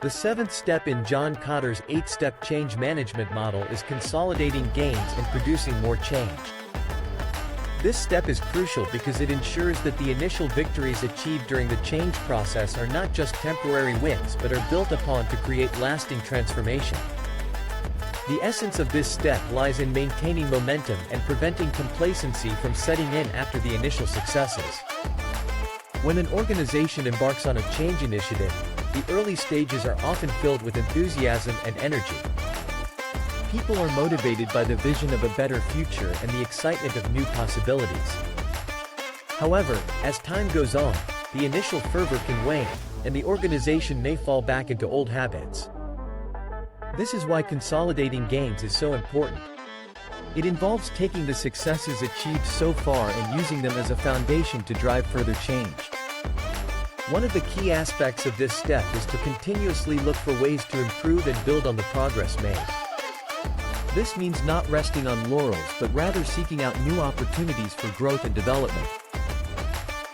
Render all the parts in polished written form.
The seventh step in John Kotter's 8-step change management model is consolidating gains and producing more change. This step is crucial because it ensures that the initial victories achieved during the change process are not just temporary wins but are built upon to create lasting transformation. The essence of this step lies in maintaining momentum and preventing complacency from setting in after the initial successes. When an organization embarks on a change initiative, the early stages are often filled with enthusiasm and energy. People are motivated by the vision of a better future and the excitement of new possibilities. However, as time goes on, the initial fervor can wane, and the organization may fall back into old habits. This is why consolidating gains is so important. It involves taking the successes achieved so far and using them as a foundation to drive further change. One of the key aspects of this step is to continuously look for ways to improve and build on the progress made. This means not resting on laurels but rather seeking out new opportunities for growth and development.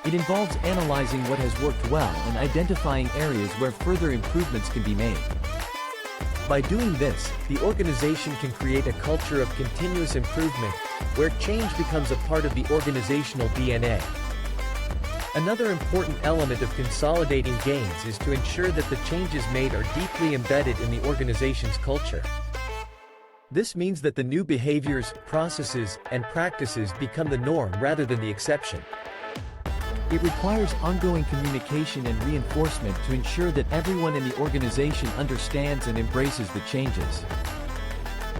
It involves analyzing what has worked well and identifying areas where further improvements can be made. By doing this, the organization can create a culture of continuous improvement, where change becomes a part of the organizational DNA. Another important element of consolidating gains is to ensure that the changes made are deeply embedded in the organization's culture. This means that the new behaviors, processes, and practices become the norm rather than the exception. It requires ongoing communication and reinforcement to ensure that everyone in the organization understands and embraces the changes.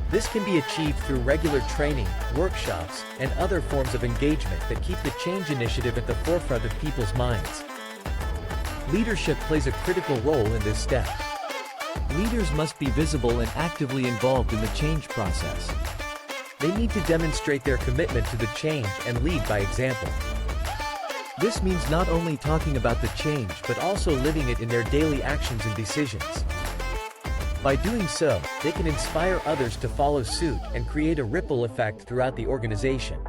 This can be achieved through regular training, workshops, and other forms of engagement that keep the change initiative at the forefront of people's minds. Leadership plays a critical role in this step. Leaders must be visible and actively involved in the change process. They need to demonstrate their commitment to the change and lead by example. This means not only talking about the change but also living it in their daily actions and decisions. By doing so, they can inspire others to follow suit and create a ripple effect throughout the organization.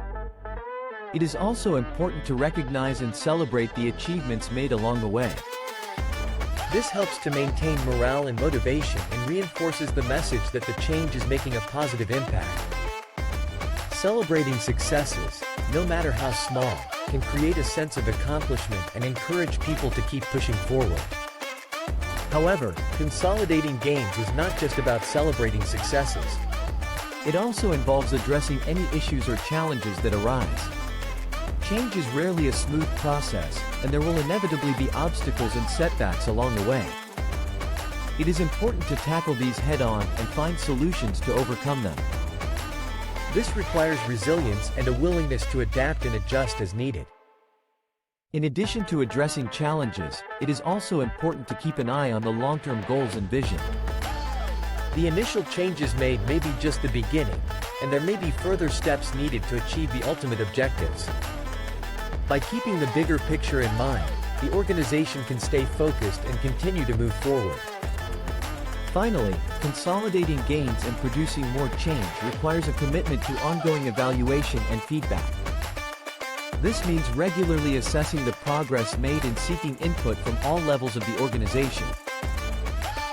It is also important to recognize and celebrate the achievements made along the way. This helps to maintain morale and motivation and reinforces the message that the change is making a positive impact. Celebrating successes, no matter how small, can create a sense of accomplishment and encourage people to keep pushing forward. However, consolidating gains is not just about celebrating successes. It also involves addressing any issues or challenges that arise. Change is rarely a smooth process, and there will inevitably be obstacles and setbacks along the way. It is important to tackle these head-on and find solutions to overcome them. This requires resilience and a willingness to adapt and adjust as needed. In addition to addressing challenges, it is also important to keep an eye on the long-term goals and vision. The initial changes made may be just the beginning, and there may be further steps needed to achieve the ultimate objectives. By keeping the bigger picture in mind, the organization can stay focused and continue to move forward. Finally, consolidating gains and producing more change requires a commitment to ongoing evaluation and feedback. This means regularly assessing the progress made and seeking input from all levels of the organization.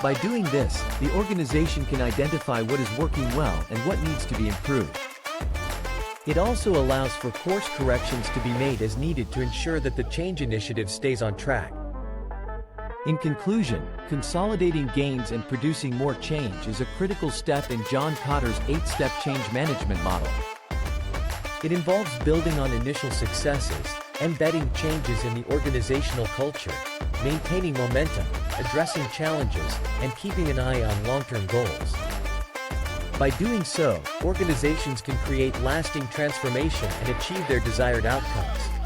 By doing this, the organization can identify what is working well and what needs to be improved. It also allows for course corrections to be made as needed to ensure that the change initiative stays on track. In conclusion, consolidating gains and producing more change is a critical step in John Kotter's 8-step change management model. It involves building on initial successes, embedding changes in the organizational culture, maintaining momentum, addressing challenges, and keeping an eye on long-term goals. By doing so, organizations can create lasting transformation and achieve their desired outcomes.